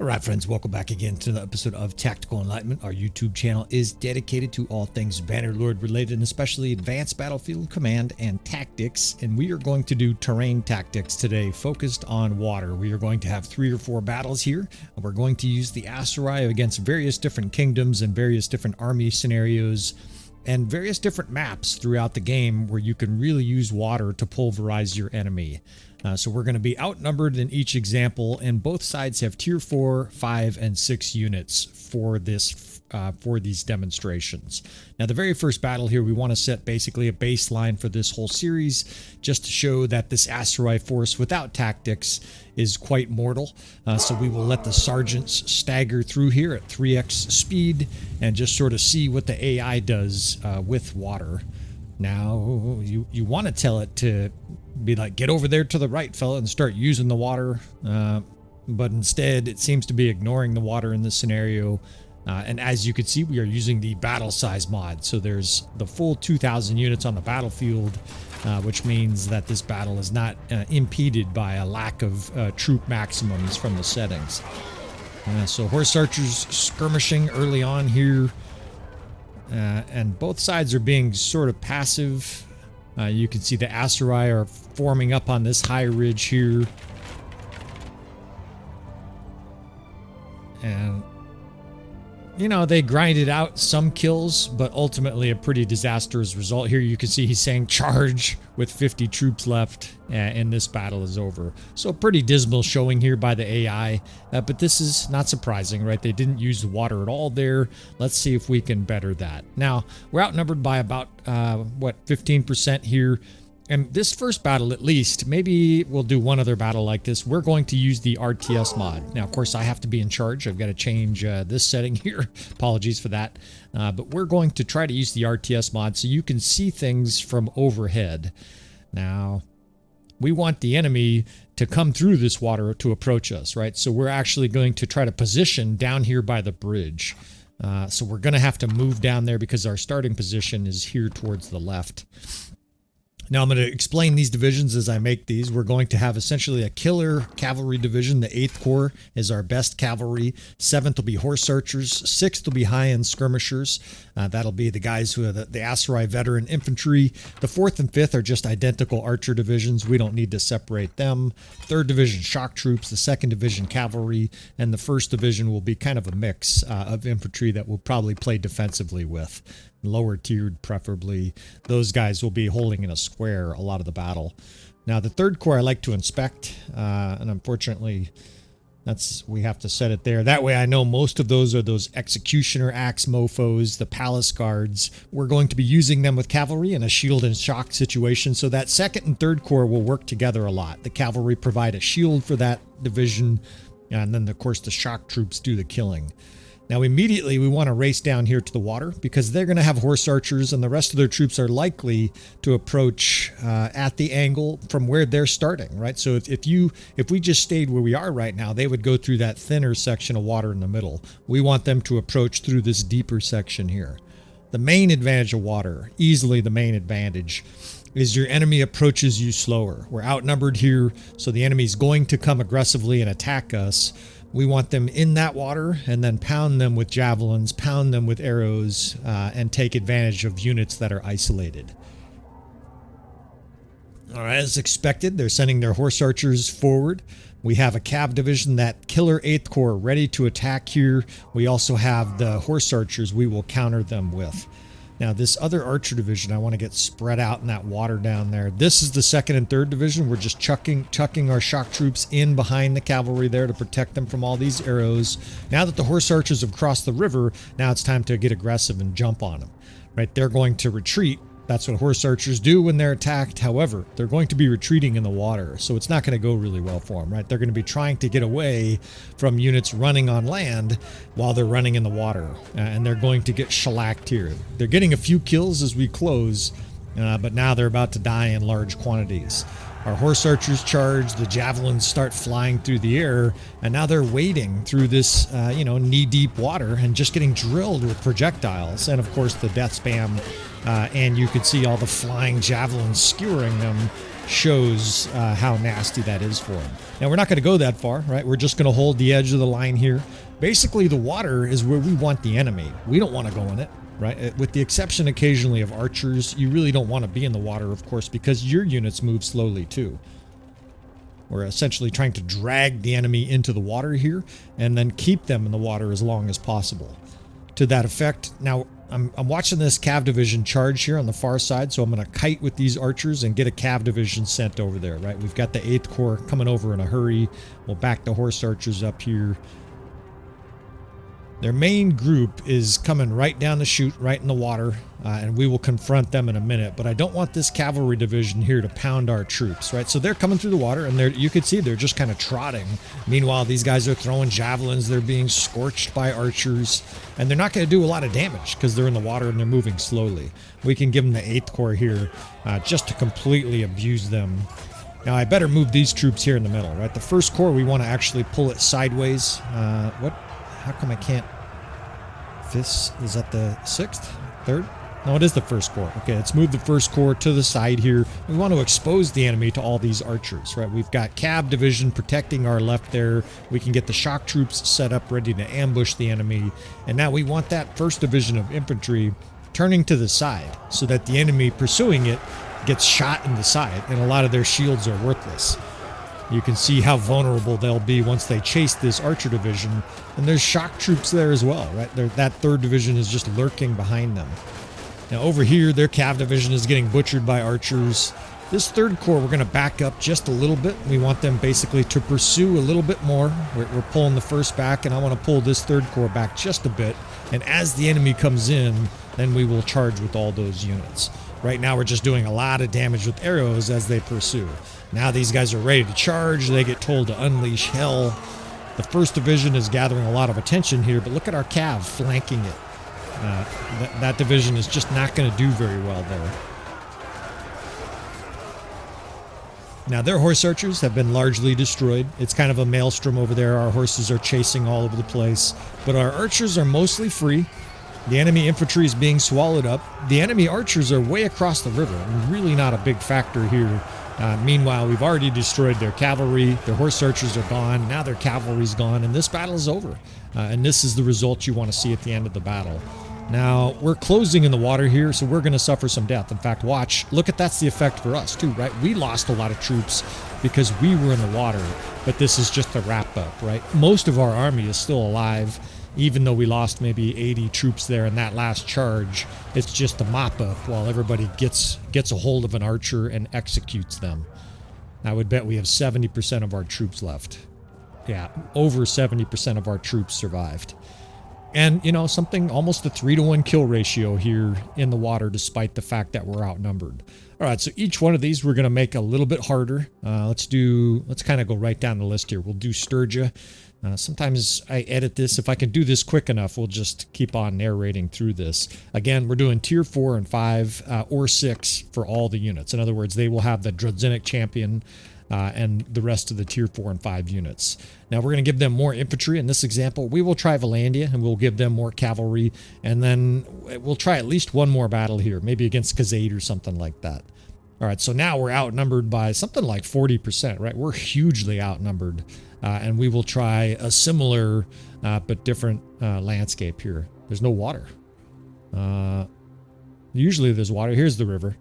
All right, friends, welcome back again to the episode of Tactical Enlightenment. Our YouTube channel is dedicated to all things Bannerlord related, and especially advanced battlefield command and tactics. And we are going to do terrain tactics today, focused on water. We are going to have 3 or 4 battles here. We're going to use the Aserai against various different kingdoms and various different army scenarios and various different maps throughout the game where you can really use water to pulverize your enemy. So we're going to be outnumbered in each example, and both sides have tier 4, 5, and 6 units for this for these demonstrations. Now, the very first battle here, we want to set basically a baseline for this whole series, just to show that this Aserai force without tactics is quite mortal. So we will let the sergeants stagger through here at 3x speed and just sort of see what the AI does with water. Now, you want to tell it to be like, get over there to the right, fella, and start using the water. But instead, it seems to be ignoring the water in this scenario. And as you can see, we are using the battle size mod. So there's the full 2,000 units on the battlefield, which means that this battle is not impeded by a lack of troop maximums from the settings. So horse archers skirmishing early on here. And both sides are being sort of passive. You can see the Aserai are forming up on this high ridge here. And, you know, they grinded out some kills, but ultimately a pretty disastrous result. Here you can see he's saying charge with 50 troops left, and this battle is over. So pretty dismal showing here by the AI, but this is not surprising, right? They didn't use the water at all there. Let's see if we can better that. Now, we're outnumbered by about, 15% here. And this first battle, at least, maybe we'll do one other battle like this. We're going to use the RTS mod. Now, of course, I have to be in charge. I've got to change this setting here. Apologies for that. But we're going to try to use the RTS mod so you can see things from overhead. Now, we want the enemy to come through this water to approach us, right? So we're actually going to try to position down here by the bridge. So we're going to have to move down there because our starting position is here towards the left. Now I'm going to explain these divisions as I make these. We're going to have essentially a killer cavalry division. The 8th Corps is our best cavalry. 7th will be horse archers. 6th will be high-end skirmishers. That'll be the guys who are the Aserai veteran infantry. The 4th and 5th are just identical archer divisions. We don't need to separate them. 3rd Division shock troops. The 2nd Division cavalry. And the 1st Division will be kind of a mix of infantry that we'll probably play defensively with. Lower tiered preferably. Those guys will be holding in a square a lot of the battle. Now the 3rd Corps I like to inspect, and unfortunately we have to set it there. That way I know most of those are those executioner axe mofos, the palace guards. We're going to be using them with cavalry in a shield and shock situation, so that 2nd and 3rd Corps will work together a lot. The cavalry provide a shield for that division, and then of course the shock troops do the killing. Now immediately we want to race down here to the water because they're going to have horse archers and the rest of their troops are likely to approach at the angle from where they're starting, right? So if we just stayed where we are right now, they would go through that thinner section of water in the middle. We want them to approach through this deeper section here. The main advantage of water, easily the main advantage, is your enemy approaches you slower. We're outnumbered here, so the enemy's going to come aggressively and attack us. We want them in that water and then pound them with javelins, pound them with arrows, and take advantage of units that are isolated. All right, as expected, they're sending their horse archers forward. We have a cav division, that killer 8th Corps, ready to attack here. We also have the horse archers we will counter them with. Now, this other archer division, I want to get spread out in that water down there. This is the 2nd and 3rd Division. We're just chucking our shock troops in behind the cavalry there to protect them from all these arrows. Now that the horse archers have crossed the river, now it's time to get aggressive and jump on them. Right? They're going to retreat. That's what horse archers do when they're attacked. However, they're going to be retreating in the water, so it's not going to go really well for them, right? They're going to be trying to get away from units running on land while they're running in the water, and they're going to get shellacked here. They're getting a few kills as we close, but now they're about to die in large quantities. Our horse archers charge, the javelins start flying through the air, and now they're wading through this, knee-deep water and just getting drilled with projectiles. And of course the death spam, and you can see all the flying javelins skewering them, shows how nasty that is for them. Now we're not going to go that far, right? We're just going to hold the edge of the line here. Basically the water is where we want the enemy. We don't want to go in it. Right? With the exception occasionally of archers, you really don't want to be in the water, of course, because your units move slowly too. We're essentially trying to drag the enemy into the water here and then keep them in the water as long as possible. To that effect, now I'm watching this cav division charge here on the far side, so I'm going to kite with these archers and get a cav division sent over there, right? We've got the 8th Corps coming over in a hurry. We'll back the horse archers up here. Their main group is coming right down the chute, right in the water, and we will confront them in a minute. But I don't want this cavalry division here to pound our troops, right? So they're coming through the water, and you can see they're just kind of trotting. Meanwhile, these guys are throwing javelins. They're being scorched by archers, and they're not going to do a lot of damage because they're in the water and they're moving slowly. We can give them the 8th Corps here just to completely abuse them. Now, I better move these troops here in the middle, right? The 1st Corps, we want to actually pull it sideways. How come I can't? This is that the 6th? 3rd? No, it is the 1st Corps. Okay, let's move the 1st Corps to the side here. We want to expose the enemy to all these archers, right? We've got cav division protecting our left there. We can get the shock troops set up ready to ambush the enemy. And now we want that 1st Division of infantry turning to the side so that the enemy pursuing it gets shot in the side, and a lot of their shields are worthless. You can see how vulnerable they'll be once they chase this archer division. And there's shock troops there as well, right? That 3rd Division is just lurking behind them. Now over here, their cav division is getting butchered by archers. This 3rd Corps, we're going to back up just a little bit. We want them basically to pursue a little bit more. We're pulling the 1st back, and I want to pull this 3rd Corps back just a bit. And as the enemy comes in, then we will charge with all those units. Right now, we're just doing a lot of damage with arrows as they pursue. Now these guys are ready to charge. They get told to unleash hell. The 1st Division is gathering a lot of attention here, but look at our cav flanking it. That division is just not going to do very well there. Now their horse archers have been largely destroyed. It's kind of a maelstrom over there. Our horses are chasing all over the place, but our archers are mostly free. The enemy infantry is being swallowed up. The enemy archers are way across the river, and really not a big factor here. Meanwhile, we've already destroyed their cavalry. Their horse archers are gone. Now their cavalry's gone, and this battle is over. And this is the result you want to see at the end of the battle. Now, we're closing in the water here, so we're going to suffer some death. In fact, watch. Look at that's the effect for us, too, right? We lost a lot of troops because we were in the water, but this is just a wrap-up, right? Most of our army is still alive, even though we lost maybe 80 troops there in that last charge. It's just a mop-up while everybody gets a hold of an archer and executes them. I would bet we have 70% of our troops left. Yeah, over 70% of our troops survived. And, you know, something almost a 3-to-1 kill ratio here in the water, despite the fact that we're outnumbered. All right, so each one of these we're going to make a little bit harder. Let's kind of go right down the list here. We'll do Sturgia. Sometimes I edit this. If I can do this quick enough, we'll just keep on narrating through this. Again, we're doing tier 4 and 5 or 6 for all the units. In other words, they will have the Drodzinic champion and the rest of the tier 4 and 5 units. Now we're going to give them more infantry. In this example, we will try Valandia and we'll give them more cavalry. And then we'll try at least one more battle here, maybe against Khuzait or something like that. All right, so now we're outnumbered by something like 40%, right? We're hugely outnumbered. And we will try a similar but different landscape here. There's no water. Usually there's water. Here's the river.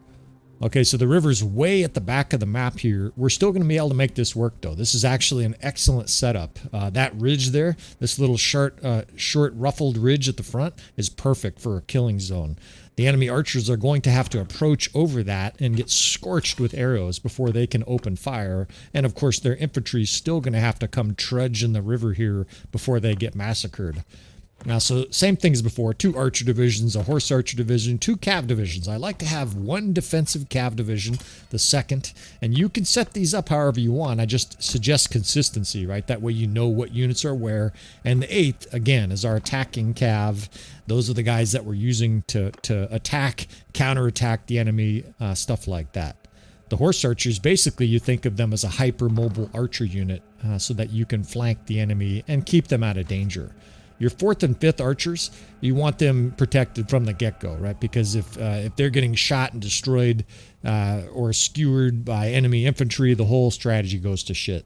Okay, so the river's way at the back of the map here. We're still going to be able to make this work, though. This is actually an excellent setup. That ridge there, this little short ruffled ridge at the front, is perfect for a killing zone. The enemy archers are going to have to approach over that and get scorched with arrows before they can open fire. And, of course, their infantry is still going to have to come trudge in the river here before they get massacred. Now, so same thing as before, 2 archer divisions, a horse archer division, 2 cav divisions. I like to have 1 defensive cav division, the 2nd, and you can set these up however you want. I just suggest consistency, right? That way you know what units are where. And the 8th, again, is our attacking cav. Those are the guys that we're using to attack, counterattack the enemy, stuff like that. The horse archers, basically you think of them as a hyper-mobile archer unit so that you can flank the enemy and keep them out of danger. Your 4th and 5th archers, you want them protected from the get-go, right? Because if they're getting shot and destroyed or skewered by enemy infantry, the whole strategy goes to shit.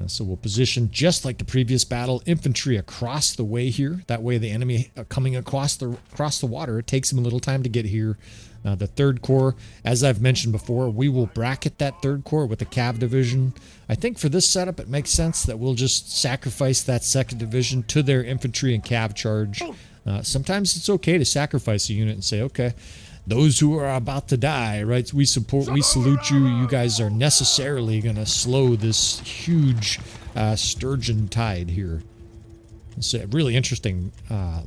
So we'll position, just like the previous battle, infantry across the way here. That way the enemy coming across the water, it takes them a little time to get here. The 3rd Corps, as I've mentioned before, we will bracket that 3rd Corps with the Cav Division. I think for this setup it makes sense that we'll just sacrifice that 2nd Division to their infantry and Cav charge. Sometimes it's okay to sacrifice a unit and say, okay, those who are about to die, right? We salute you. You guys are necessarily going to slow this huge Sturgian tide here. It's a really interesting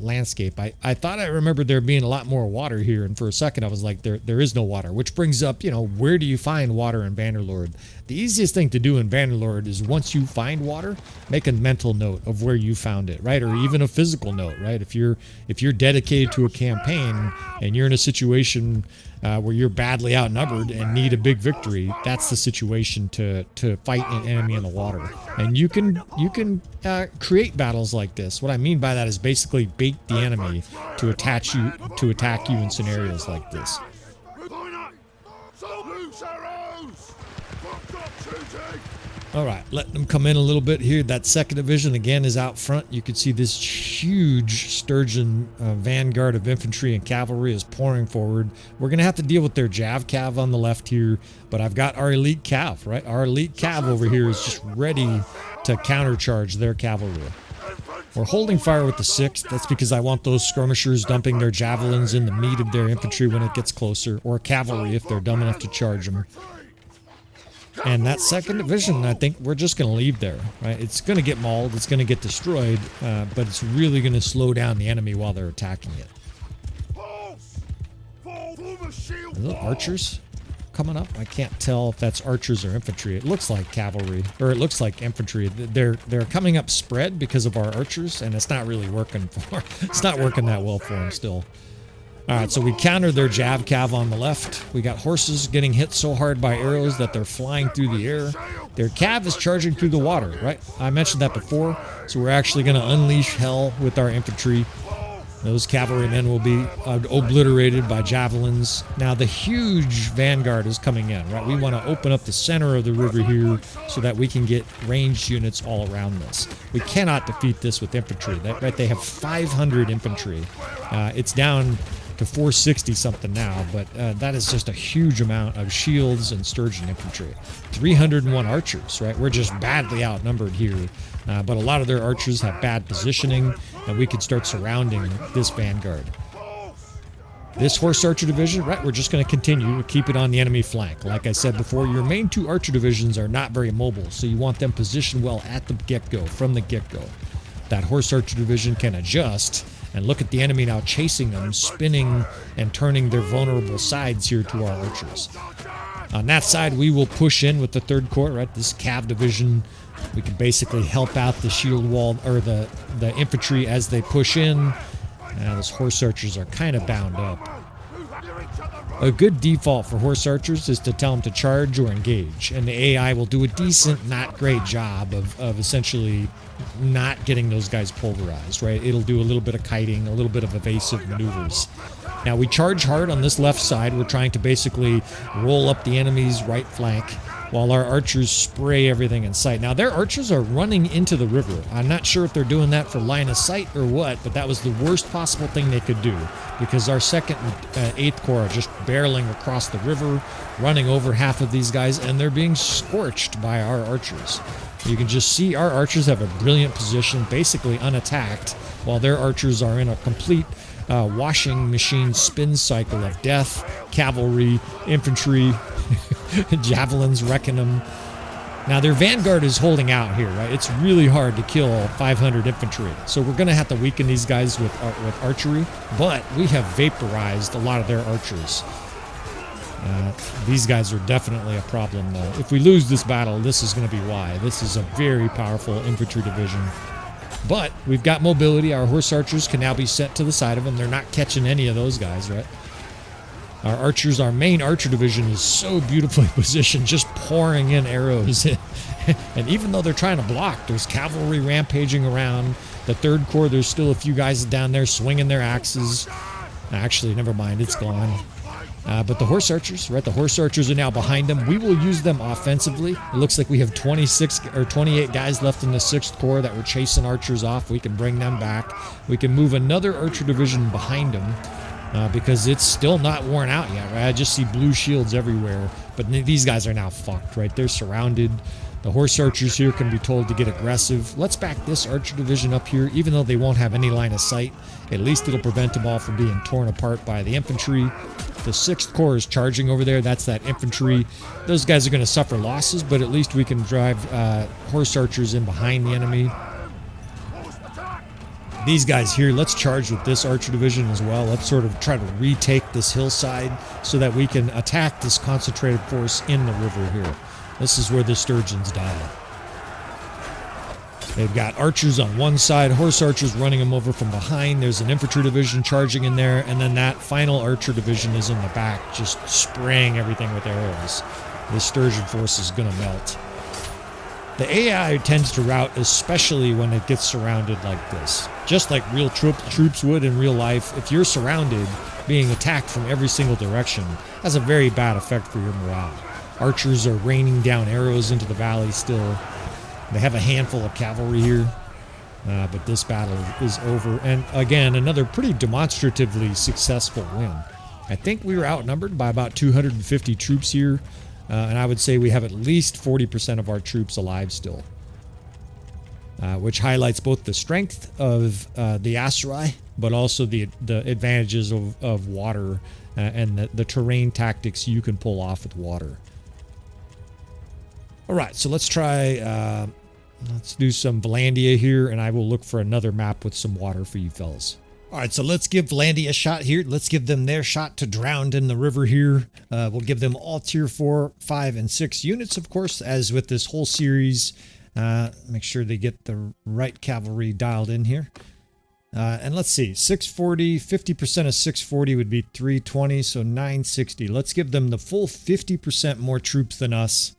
landscape. I thought I remembered there being a lot more water here, and for a second I was like, there is no water, which brings up, you know, where do you find water in Bannerlord? The easiest thing to do in Bannerlord is once you find water, make a mental note of where you found it, right? Or even a physical note, right? If you're dedicated to a campaign and you're in a situation where you're badly outnumbered and need a big victory, that's the situation to fight an enemy in the water. And you can create battles like this. What I mean by that is basically bait the enemy to attack you in scenarios like this. All right, letting them come in a little bit here. That 2nd Division again is out front. You can see this huge Sturgian vanguard of infantry and cavalry is pouring forward. We're going to have to deal with their Jav Cav on the left here, but I've got our elite Cav, right? Our elite Cav over here is just ready to countercharge their cavalry. We're holding fire with the 6th. That's because I want those skirmishers dumping their javelins in the meat of their infantry when it gets closer, or cavalry if they're dumb enough to charge them. And that 2nd Division, I think we're just going to leave there, right? It's going to get mauled, it's going to get destroyed, but it's really going to slow down the enemy while they're attacking it. Are those archers coming up? I can't tell if that's archers or infantry. It looks like cavalry, or it looks like infantry. They're coming up spread because of our archers, and it's not really working it's not working that well for them still. All right, so we countered their Jav Cav on the left. We got horses getting hit so hard by arrows that they're flying through the air. Their Cav is charging through the water, right? I mentioned that before. So we're actually going to unleash hell with our infantry. Those cavalrymen will be obliterated by javelins. Now the huge vanguard is coming in, right? We want to open up the center of the river here so that we can get ranged units all around this. We cannot defeat this with infantry. Right? They have 500 infantry. It's down to 460 something now, but that is just a huge amount of shields and Sturgian infantry. 301 archers, right? We're just badly outnumbered here, but a lot of their archers have bad positioning, and we could start surrounding this vanguard. This horse archer division, right, we're just going to continue to keep it on the enemy flank. Like I said before, your main 2 archer divisions are not very mobile, so you want them positioned well at the get-go, from the get-go. That horse archer division can adjust. And look at the enemy now chasing them, spinning and turning their vulnerable sides here to our archers. On that side, we will push in with the 3rd Corps, right? This Cav Division, we can basically help out the shield wall, or the infantry as they push in. Those horse archers are kind of bound up. A good default for horse archers is to tell them to charge or engage, and the AI will do a decent, not great job of essentially not getting those guys pulverized, right? It'll do a little bit of kiting, a little bit of evasive maneuvers. Now we charge hard on this left side. We're trying to basically roll up the enemy's right flank while our archers spray everything in sight. Now their archers are running into the river. I'm not sure if they're doing that for line of sight or what, but that was the worst possible thing they could do, because our 2nd and 8th Corps are just barreling across the river, running over half of these guys, and they're being scorched by our archers. You can just see our archers have a brilliant position, basically unattacked, while their archers are in a complete washing machine spin cycle of death, cavalry, infantry, javelins wrecking them. Now their vanguard is holding out here, right? It's really hard to kill 500 infantry, so we're going to have to weaken these guys with archery, but we have vaporized a lot of their archers. These guys are definitely a problem, though. If we lose this battle, this is going to be why. This is a very powerful infantry division. But we've got mobility. Our horse archers can now be set to the side of them. They're not catching any of those guys, right? Our archers, our main archer division is so beautifully positioned, just pouring in arrows. And even though they're trying to block, there's cavalry rampaging around. The 3rd Corps, there's still a few guys down there swinging their axes. Actually, never mind, it's gone. But the horse archers, right? The horse archers are now behind them. We will use them offensively. It looks like we have 26 or 28 guys left in the 6th Corps that were chasing archers off. We can bring them back. We can move another archer division behind them because it's still not worn out yet, right? I just see blue shields everywhere. But these guys are now fucked, right? They're surrounded. The horse archers here can be told to get aggressive. Let's back this archer division up here, even though they won't have any line of sight. At least it'll prevent them all from being torn apart by the infantry. The 6th Corps is charging over there. That's that infantry. Those guys are going to suffer losses, but at least we can drive horse archers in behind the enemy. These guys here, let's charge with this archer division as well. Let's sort of try to retake this hillside so that we can attack this concentrated force in the river here. This is where the Sturgians die. They've got archers on one side, horse archers running them over from behind. There's an infantry division charging in there, and then that final archer division is in the back, just spraying everything with arrows. The Sturgian force is going to melt. The AI tends to rout, especially when it gets surrounded like this. Just like real troops would in real life, if you're surrounded, being attacked from every single direction has a very bad effect for your morale. Archers are raining down arrows into the valley still. They have a handful of cavalry here, but this battle is over. And again, another pretty demonstratively successful win. I think we were outnumbered by about 250 troops here, and I would say we have at least 40% of our troops alive still, which highlights both the strength of the Aserai, but also the advantages of water and the terrain tactics you can pull off with water. All right, so let's try, let's do some Valandia here, and I will look for another map with some water for you fellas. All right, so let's give Valandia a shot here. Let's give them their shot to drown in the river here. We'll give them all tier 4, 5, and 6 units, of course, as with this whole series. Make sure they get the right cavalry dialed in here. And let's see, 640, 50% of 640 would be 320, so 960. Let's give them the full 50% more troops than us.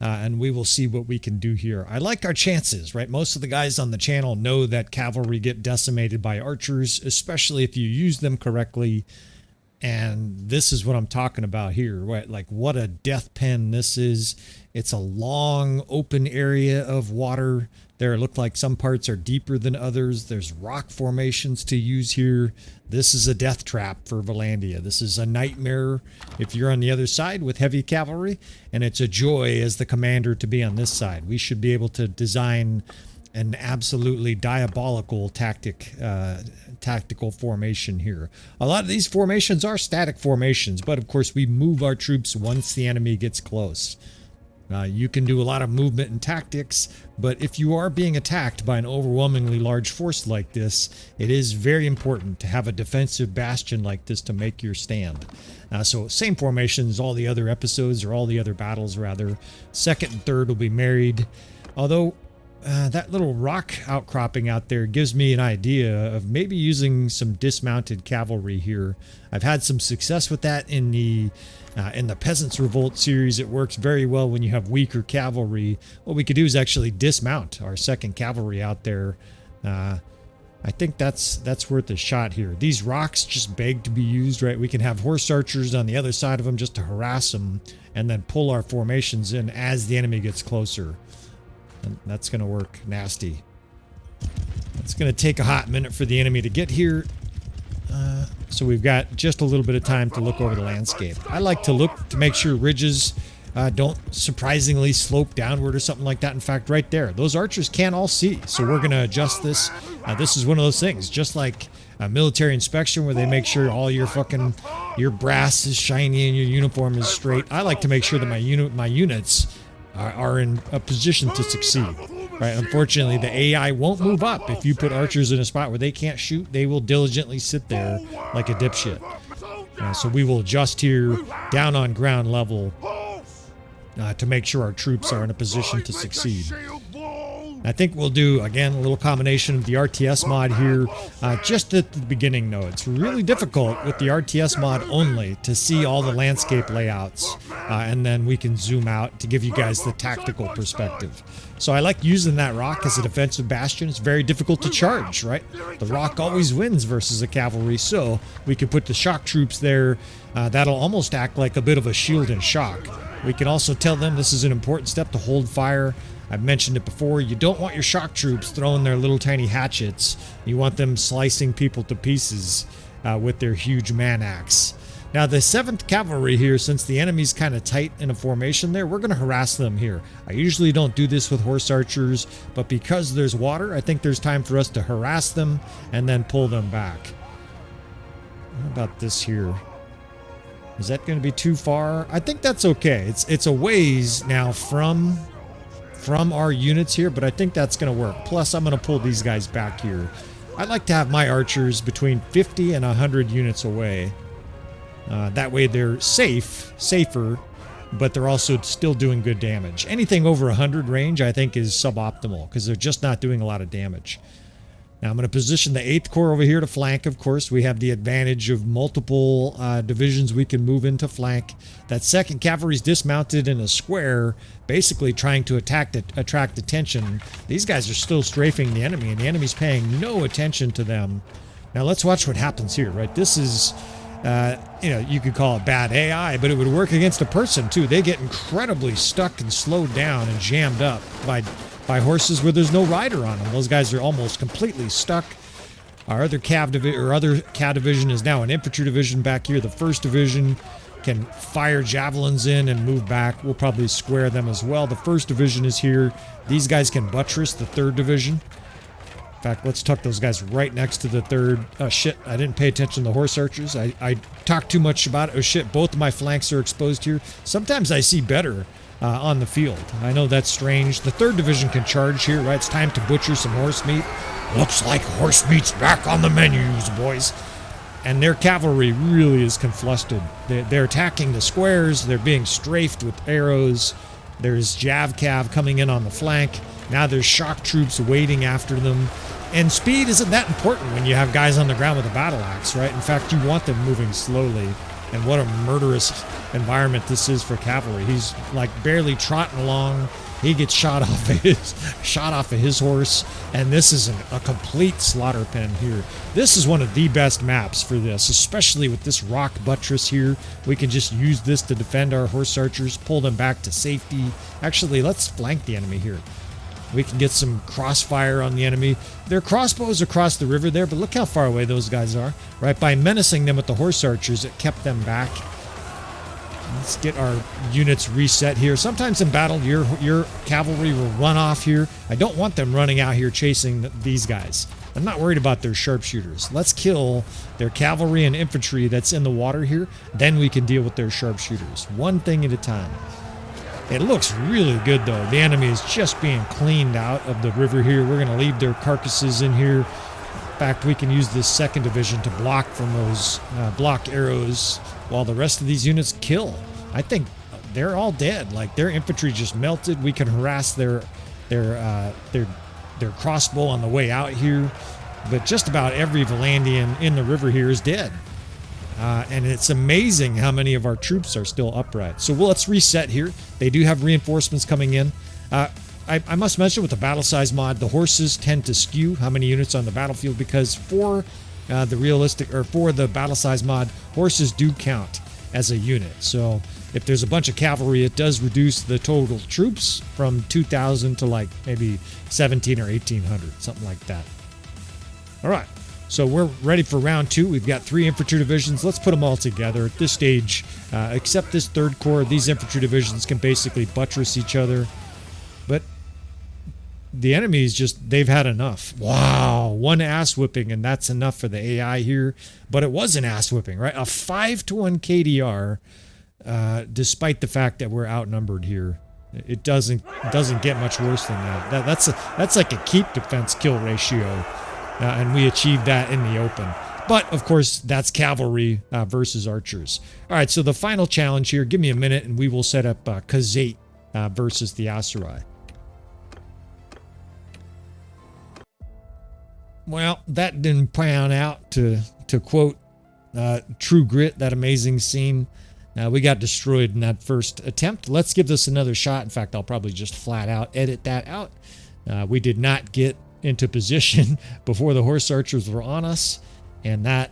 And we will see what we can do here. I like our chances, right? Most of the guys on the channel know that cavalry get decimated by archers, especially if you use them correctly. And this is what I'm talking about here, right? Like what a death pen this is. It's a long open area of water. There look like some parts are deeper than others. There's rock formations to use here. This is a death trap for Valandia. This is a nightmare if you're on the other side with heavy cavalry, and it's a joy as the commander to be on this side. We should be able to design an absolutely diabolical tactical formation here. A lot of these formations are static formations, but of course we move our troops once the enemy gets close. You can do a lot of movement and tactics, but if you are being attacked by an overwhelmingly large force like this, it is very important to have a defensive bastion like this to make your stand. So same formation as all the other episodes, or all the other battles rather. Second and third will be married, although that little rock outcropping out there gives me an idea of maybe using some dismounted cavalry here. I've had some success with that in the Peasants' Revolt series. It works very well when you have weaker cavalry. What we could do is actually dismount our second cavalry out there. I think that's worth a shot here. These rocks just beg to be used, right? We can have horse archers on the other side of them just to harass them, and then pull our formations in as the enemy gets closer. And that's going to work nasty. It's going to take a hot minute for the enemy to get here. So we've got just a little bit of time to look over the landscape. I like to look to make sure ridges don't surprisingly slope downward or something like that. In fact, right there, those archers can't all see. So we're going to adjust this. This is one of those things, just like a military inspection where they make sure all your brass is shiny and your uniform is straight. I like to make sure that my units are in a position to succeed. Right? Unfortunately, the AI won't move up. If you put archers in a spot where they can't shoot, they will diligently sit there like a dipshit. So we will adjust here down on ground level to make sure our troops are in a position to succeed. I think we'll do, again, a little combination of the RTS mod here, just at the beginning, though. It's really difficult with the RTS mod only to see all the landscape layouts, and then we can zoom out to give you guys the tactical perspective. So I like using that rock as a defensive bastion. It's very difficult to charge, right? The rock always wins versus a cavalry, so we can put the shock troops there. That'll almost act like a bit of a shield and shock. We can also tell them this is an important step to hold fire. I've mentioned it before, you don't want your shock troops throwing their little tiny hatchets. You want them slicing people to pieces with their huge man axe. Now the 7th Cavalry here, since the enemy's kind of tight in a formation there, we're going to harass them here. I usually don't do this with horse archers, but because there's water, I think there's time for us to harass them and then pull them back. What about this here? Is that going to be too far? I think that's okay. It's a ways now from our units here, but I think that's going to work. Plus, I'm going to pull these guys back here. I like to have my archers between 50 and 100 units away. That way they're safer, but they're also still doing good damage. Anything over 100 range, I think, is suboptimal because they're just not doing a lot of damage. Now I'm going to position the 8th Corps over here to flank, of course. We have the advantage of multiple divisions we can move into flank. That 2nd Cavalry's dismounted in a square, basically trying to attract attention. These guys are still strafing the enemy, and the enemy's paying no attention to them. Now let's watch what happens here, right? This is, you know, you could call it bad AI, but it would work against a person, too. They get incredibly stuck and slowed down and jammed up by horses where there's no rider on them. Those guys are almost completely stuck. Our other cav division is now an infantry division back here. The 1st Division can fire javelins in and move back. We'll probably square them as well. The 1st Division is here. These guys can buttress the 3rd Division. In fact, let's tuck those guys right next to the 3rd. Oh, shit, I didn't pay attention to the horse archers. I talked too much about it. Oh, shit, both of my flanks are exposed here. Sometimes I see better on the field. I know that's strange. The 3rd Division can charge here, right? It's time to butcher some horse meat. Looks like horse meat's back on the menus, boys. And their cavalry really is conflused. They're attacking the squares. They're being strafed with arrows. There's Jav Cav coming in on the flank. Now there's shock troops waiting after them. And speed isn't that important when you have guys on the ground with a battle axe, right? In fact, you want them moving slowly. And what a murderous environment this is for cavalry. He's like barely trotting along. He gets shot off of his horse, and this is a complete slaughter pen here. This is one of the best maps for this, especially with this rock buttress here. We can just use this to defend our horse archers, pull them back to safety. Actually, let's flank the enemy here. We can get some crossfire on the enemy. Their crossbows across the river there, but look how far away those guys are. Right, by menacing them with the horse archers, it kept them back. Let's get our units reset here. Sometimes in battle, your cavalry will run off here. I don't want them running out here chasing these guys. I'm not worried about their sharpshooters. Let's kill their cavalry and infantry that's in the water here. Then we can deal with their sharpshooters. One thing at a time. It looks really good, though. The enemy is just being cleaned out of the river here. We're going to leave their carcasses in here. In fact, we can use this 2nd Division to block from those block arrows while the rest of these units kill. I think they're all dead. Like, their infantry just melted. We can harass their crossbow on the way out here. But just about every Valandian in the river here is dead. And it's amazing how many of our troops are still upright. So let's reset here. They do have reinforcements coming in. I must mention with the battle size mod, the horses tend to skew how many units on the battlefield because for the battle size mod, horses do count as a unit. So if there's a bunch of cavalry, it does reduce the total troops from 2,000 to like maybe 17 or 1,800, something like that. All right. So we're ready for round 2. We've got 3 infantry divisions. Let's put them all together. At this stage, except this 3rd Corps, these infantry divisions can basically buttress each other. But the enemies they've had enough. Wow, 1 ass whipping, and that's enough for the AI here. But it was an ass whipping, right? A 5-to-1 KDR, despite the fact that we're outnumbered here. It doesn't get much worse than that. That's like a keep defense kill ratio. And we achieved that in the open. But, of course, that's cavalry versus archers. All right, so the final challenge here, give me a minute, and we will set up Khuzait versus the Asurai. Well, that didn't pan out to quote True Grit, that amazing scene. We got destroyed in that first attempt. Let's give this another shot. In fact, I'll probably just flat out edit that out. We did not get into position before the horse archers were on us, and that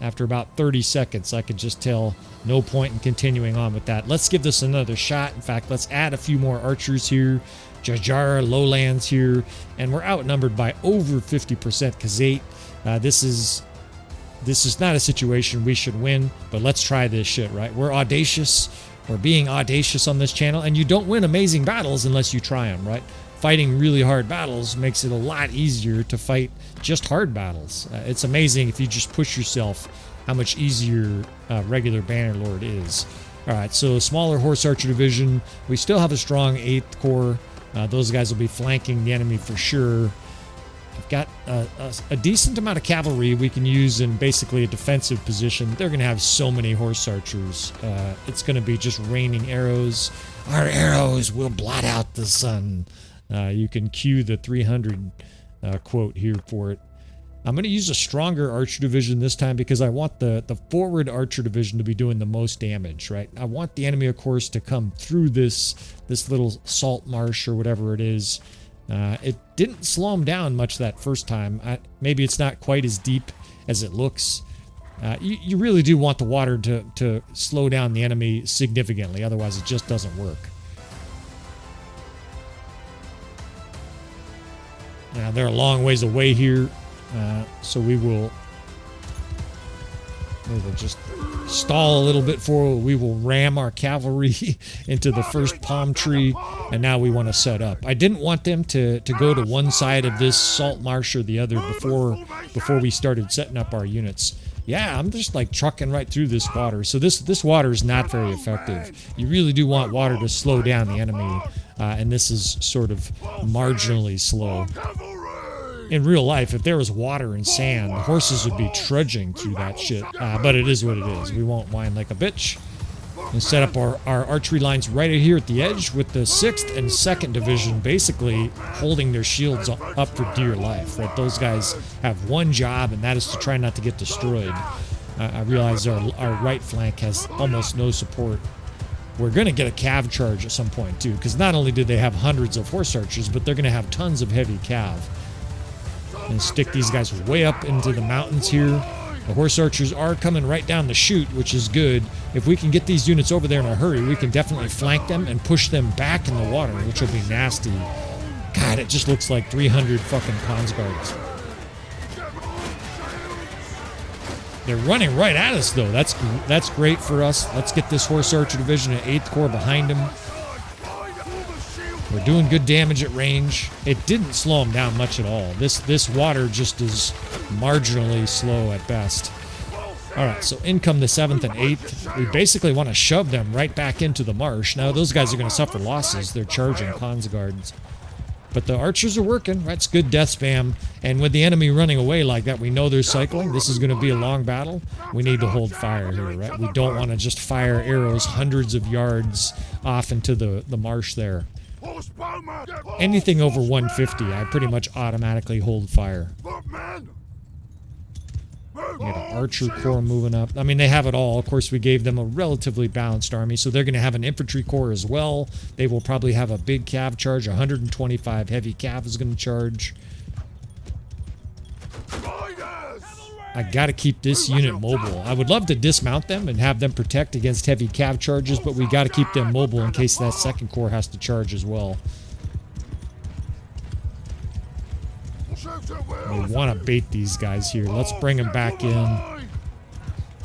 after about 30 seconds, I could just tell no point in continuing on with that. Let's give this another shot. In fact, let's add a few more archers here. Jajara, lowlands here, and we're outnumbered by over 50% Khuzait. This is not a situation we should win, but let's try this shit, right? We're audacious. We're being audacious on this channel, and you don't win amazing battles unless you try them, right? Fighting really hard battles makes it a lot easier to fight just hard battles. It's amazing if you just push yourself how much easier regular Bannerlord is. All right, so smaller horse archer division. We still have a strong 8th Corps. Those guys will be flanking the enemy for sure. We've got a decent amount of cavalry we can use in basically a defensive position. They're going to have so many horse archers. It's going to be just raining arrows. Our arrows will blot out the sun. You can cue the 300 quote here for it. I'm going to use a stronger archer division this time because I want the forward archer division to be doing the most damage, right? I want the enemy, of course, to come through this little salt marsh or whatever it is. It didn't slow them down much that first time. Maybe it's not quite as deep as it looks. You really do want the water to slow down the enemy significantly, otherwise it just doesn't work. Now they're a long ways away here, so we will just stall a little bit forward. We will ram our cavalry into the first palm tree, and now we want to set up. I didn't want them to go to one side of this salt marsh or the other before we started setting up our units. Yeah, I'm just like trucking right through this water. So this water is not very effective. You really do want water to slow down the enemy, and this is sort of marginally slow. In real life, if there was water and sand, horses would be trudging through that shit. But it is what it is. We won't whine like a bitch. And set up our archery lines right here at the edge with the 6th and 2nd Division basically holding their shields up for dear life. Right? Those guys have one job, and that is to try not to get destroyed. I realize our right flank has almost no support. We're going to get a cav charge at some point, too, because not only do they have hundreds of horse archers, but they're going to have tons of heavy cav. And stick these guys way up into the mountains here. The horse archers are coming right down the chute, which is good. If we can get these units over there in a hurry, we can definitely flank them and push them back in the water, which will be nasty. God, it just looks like 300 fucking Khonsguards. They're running right at us, though. That's great for us. Let's get this horse archer division and 8th Corps behind them. We're doing good damage at range. It didn't slow them down much at all. This water just is marginally slow at best. All right, so in come the 7th and 8th. We basically want to shove them right back into the marsh. Now, those guys are going to suffer losses. They're charging Khonsguards. But the archers are working. That's good death spam. And with the enemy running away like that, we know they're cycling. This is going to be a long battle. We need to hold fire here, right? We don't want to just fire arrows hundreds of yards off into the marsh there. Anything over 150, I pretty much automatically hold fire. We got an archer corps moving up. I mean, they have it all. Of course, we gave them a relatively balanced army, so they're going to have an infantry corps as well. They will probably have a big cav charge. 125 heavy cav is going to charge. I got to keep this unit mobile. I would love to dismount them and have them protect against heavy cav charges, but we got to keep them mobile in case that 2nd Corps has to charge as well. We want to bait these guys here. Let's bring them back in.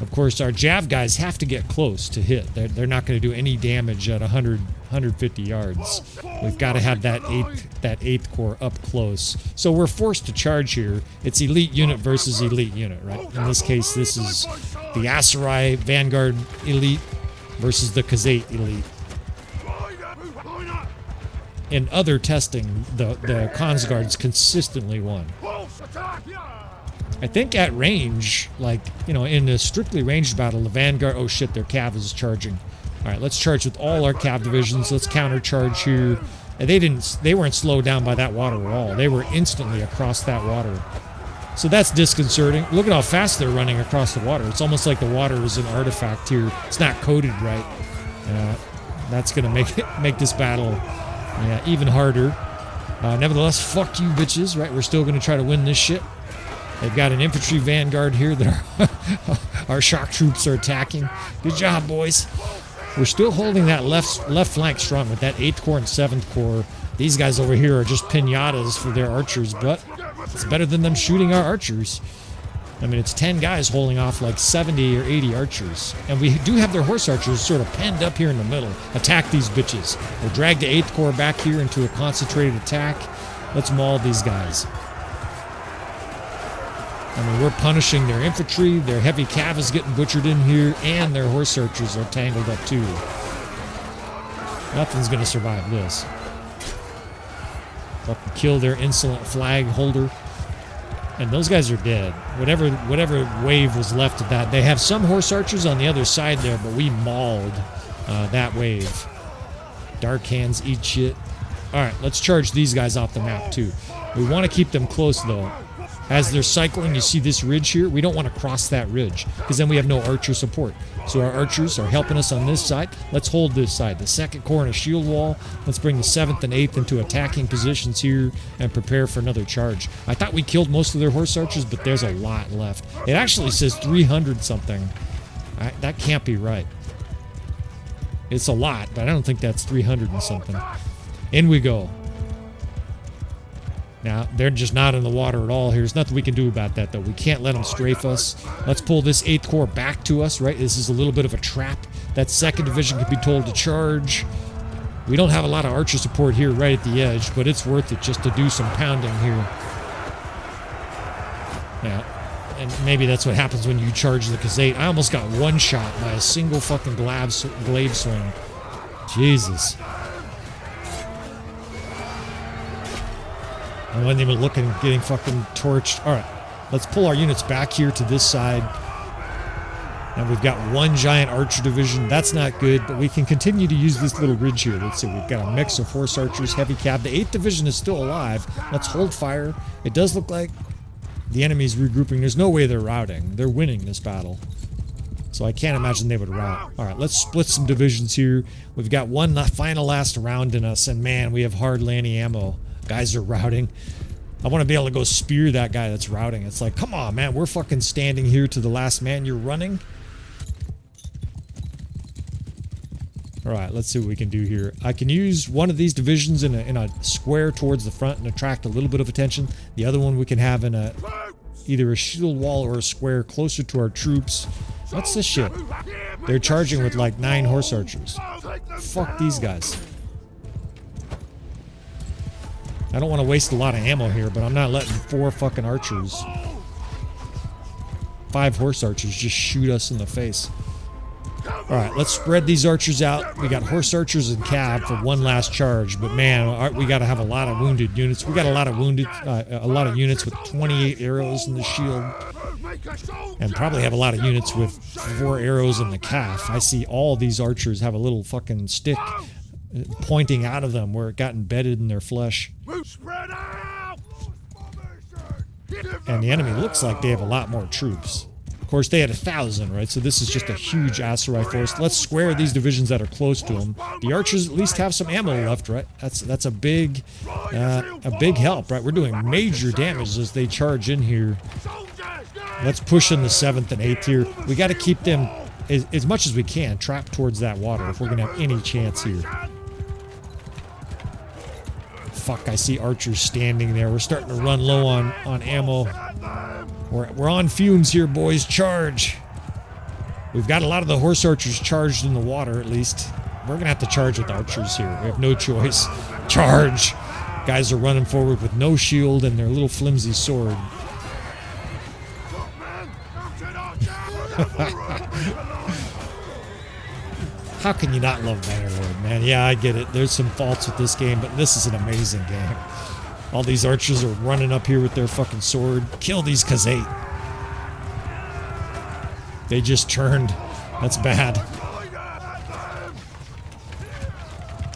Of course, our Jav guys have to get close to hit. They're not going to do any damage at 150 yards. We've got to have that 8th Corps up close. So we're forced to charge here. It's elite unit versus elite unit, right? In this case, this is the Aserai Vanguard elite versus the Khuzait elite. In other testing, the Khonsguards consistently won. I think at range, like, you know, in a strictly ranged battle, the Vanguard... Oh shit, their cav is charging. Alright, let's charge with all our cav divisions. Let's counter charge here. And they weren't slowed down by that water at all. They were instantly across that water. So that's disconcerting. Look at how fast they're running across the water. It's almost like the water is an artifact here. It's not coded right. That's gonna make this battle even harder. Nevertheless, fuck you bitches, right? We're still gonna try to win this shit. They've got an infantry vanguard here that our shock troops are attacking. Good job, boys. We're still holding that left flank strong with that 8th Corps and 7th Corps. These guys over here are just pinatas for their archers, but it's better than them shooting our archers. I mean, it's 10 guys holding off like 70 or 80 archers. And we do have their horse archers sort of penned up here in the middle. Attack these bitches. We'll drag the 8th Corps back here into a concentrated attack. Let's maul these guys. I mean, we're punishing their infantry. Their heavy cav is getting butchered in here. And their horse archers are tangled up too. Nothing's going to survive this. Fucking kill their insolent flag holder. And those guys are dead. Whatever wave was left of that. They have some horse archers on the other side there, but we mauled that wave. Dark hands eat shit. Alright, let's charge these guys off the map too. We want to keep them close though. As they're cycling, you see this ridge here? We don't want to cross that ridge, because then we have no archer support. So our archers are helping us on this side. Let's hold this side. The 2nd Corps in a shield wall. Let's bring the 7th and 8th into attacking positions here and prepare for another charge. I thought we killed most of their horse archers, but there's a lot left. It actually says 300 something. That can't be right. It's a lot, but I don't think that's 300 and something. In we go. Now, they're just not in the water at all here. There's nothing we can do about that, though. We can't let them strafe us. Let's pull this 8th Corps back to us, right? This is a little bit of a trap. That 2nd Division could be told to charge. We don't have a lot of archer support here right at the edge, but it's worth it just to do some pounding here. Yeah, and maybe that's what happens when you charge the Khuzait. I almost got one shot by a single fucking glaive swing. Jesus. I wasn't even looking, getting fucking torched. Alright, let's pull our units back here to this side. And we've got one giant archer division. That's not good, but we can continue to use this little ridge here. Let's see, we've got a mix of horse archers, heavy cav. The 8th Division is still alive. Let's hold fire. It does look like the enemy's regrouping. There's no way they're routing. They're winning this battle. So I can't imagine they would rout. Alright, let's split some divisions here. We've got one final last round in us, and man, we have hardly any ammo. Guys are routing. I want to be able to go spear that guy that's routing. It's like, come on, man. We're fucking standing here to the last man. You're running? Alright, let's see what we can do here. I can use one of these divisions in a square towards the front and attract a little bit of attention. The other one we can have in either a shield wall or a square closer to our troops. What's this shit? They're charging with like 9 horse archers. Fuck these guys. I don't want to waste a lot of ammo here, but I'm not letting 4 fucking archers, 5 horse archers, just shoot us in the face. Alright, let's spread these archers out. We got horse archers and cav for one last charge, but man, we got to have a lot of wounded units. We got a lot of units with 28 arrows in the shield, and probably have a lot of units with 4 arrows in the calf. I see all these archers have a little fucking stick pointing out of them where it got embedded in their flesh. And the enemy looks like they have a lot more troops. Of course, they had 1,000, right? So this is just a huge Aserai force. Let's square these divisions that are close to them. The archers at least have some ammo left, right? That's a big help, right? We're doing major damage as they charge in here. Let's push in the 7th and 8th here. We got to keep them as much as we can trapped towards that water if we're going to have any chance here. Fuck, I see archers standing there. We're starting to run low on ammo. We're on fumes here, boys. Charge. We've got a lot of the horse archers charged in the water, at least. We're gonna have to charge with archers here. We have no choice. Charge. Guys are running forward with no shield and their little flimsy sword. How can you not love Bannerlord, man? Yeah, I get it. There's some faults with this game, but this is an amazing game. All these archers are running up here with their fucking sword. Kill these Khuzait. They just turned. That's bad.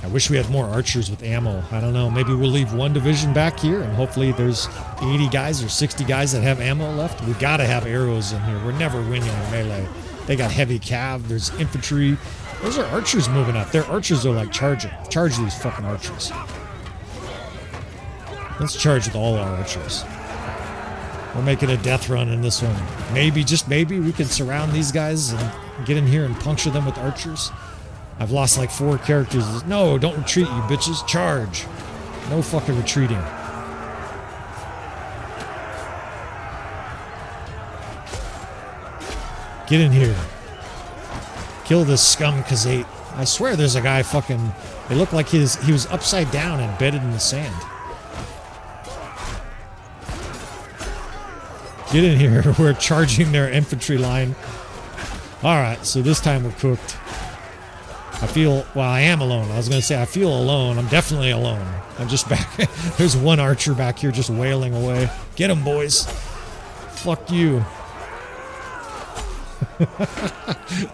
I wish we had more archers with ammo. I don't know. Maybe we'll leave one division back here, and hopefully there's 80 guys or 60 guys that have ammo left. We gotta have arrows in here. We're never winning in melee. They got heavy cav. There's infantry. Those are archers moving up. Their archers are like charging. Charge these fucking archers. Let's charge with all our archers. We're making a death run in this one. Maybe, just maybe, we can surround these guys and get in here and puncture them with archers. I've lost like 4 characters. No, don't retreat, you bitches. Charge. No fucking retreating. Get in here. Kill this scum Khuzait. I swear there's a guy fucking... It looked like he was upside down and embedded in the sand. Get in here. We're charging their infantry line. Alright, so this time we're cooked. I feel... Well, I am alone. I was going to say I feel alone. I'm definitely alone. I'm just back... There's one archer back here just wailing away. Get him, boys. Fuck you.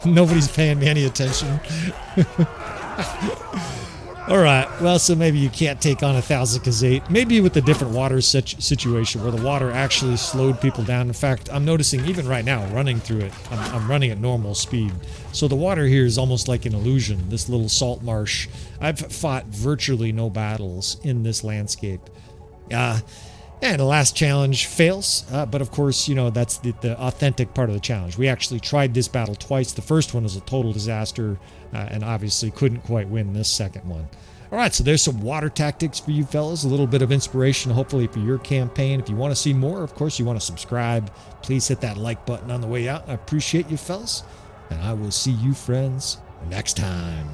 Nobody's paying me any attention. Alright, well, so maybe you can't take on 1,000 Khuzait. Maybe with a different water situation where the water actually slowed people down. In fact, I'm noticing even right now, running through it, I'm running at normal speed. So the water here is almost like an illusion, this little salt marsh. I've fought virtually no battles in this landscape. And the last challenge fails, but of course, you know, that's the authentic part of the challenge. We actually tried this battle twice. The first one was a total disaster, and obviously couldn't quite win this second one. All right, so there's some water tactics for you fellas, a little bit of inspiration, hopefully, for your campaign. If you want to see more, of course, you want to subscribe, please hit that like button on the way out. I appreciate you fellas, and I will see you friends next time.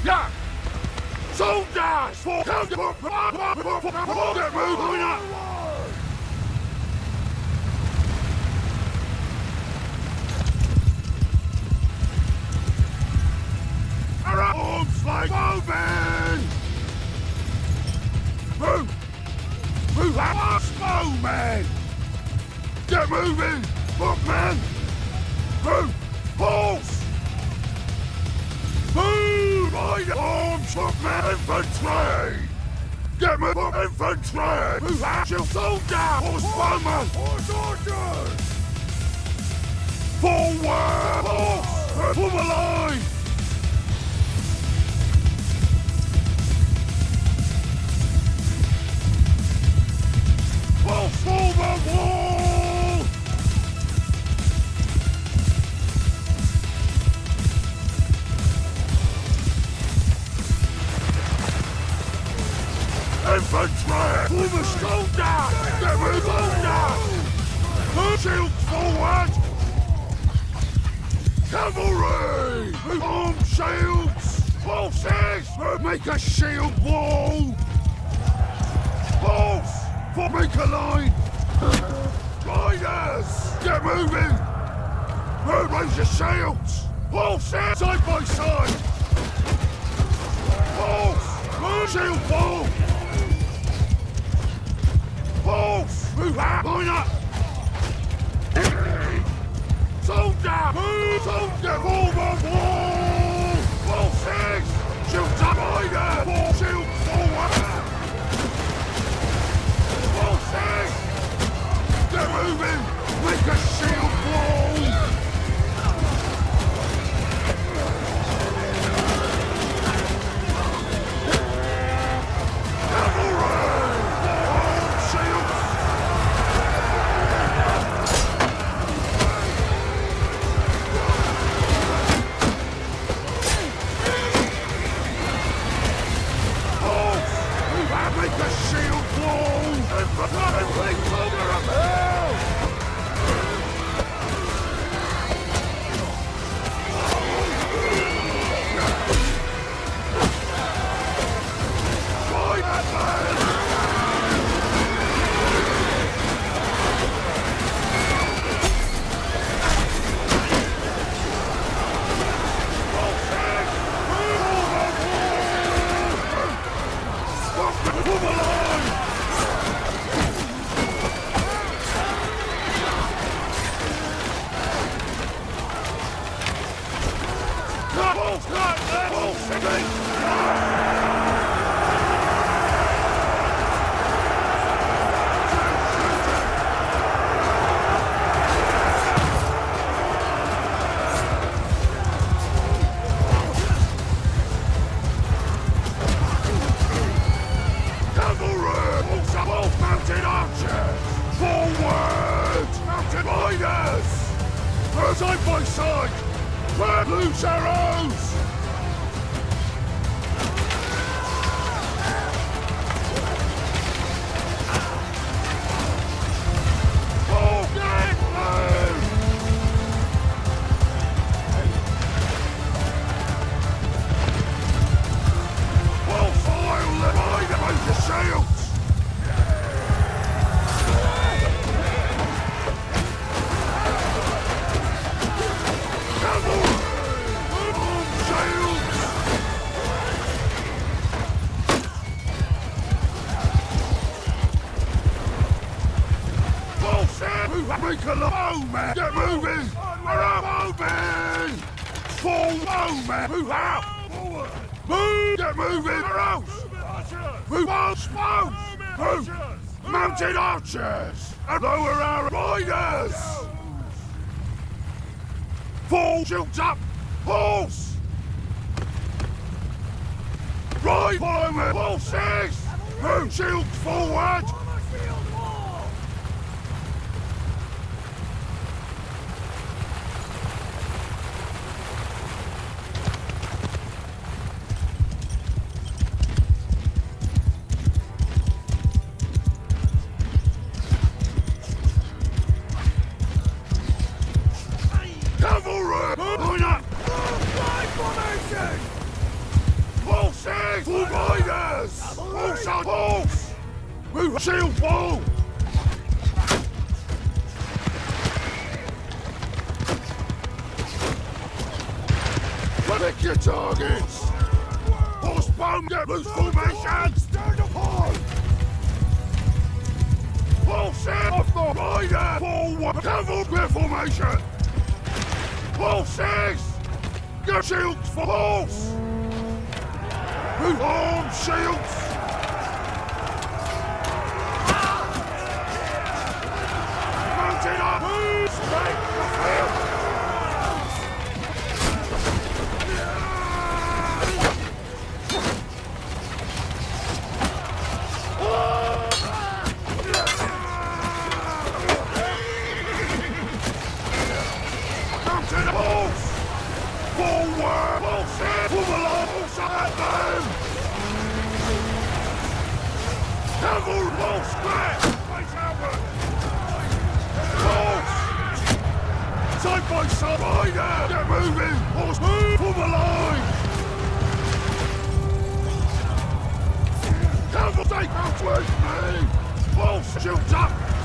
Yeah! Soldiers! Get moving up! Arms like moving! Move! Move that snowman! Get moving! Bookman! Move! Horse! Move! Arms up, man! Infantry! Get me infantry! Move out, you soldier! Horsewoman! Horse orders! Forward! Horse! Pull the line! Well, for the wall! Infantry! Pull the shoulder! Get me shoulder! Shields forward! Cavalry! Arm shields! Horses! Make a shield wall! Horse! Make a line! Riders! Get moving! Raise your shields! Horses! Side by side! Horse! Shield wall! Horse! Move out! Line up! Soldier! Move! Soldier! Forward! Wall! Horses! Shield up! Rider! Wall! Shield forward! Horses! Get moving! Make a shield wall! Side by side! Grab loose arrows! Oh, get loose! Well, file the rider out the shields! Make a movement! Get moving! We're moving! Full movement! Move out! Move! Get moving! Move out! Move! Mounted archers! And lower our riders! Full shields up! Horse! Right! Follow me! Horses! Move! Shields forward! Shield wall! Pick your targets! Horsebaum, get loose formation! Stand upon! Horses off the rider! Forward! Cavalry formation! Horses! Get shields for horse! Move on, shields! Mounted up! Move straight the field! Side by side, rider! Get moving! Horse, move for the line! Cavalry, take out with me! Horse, shields up!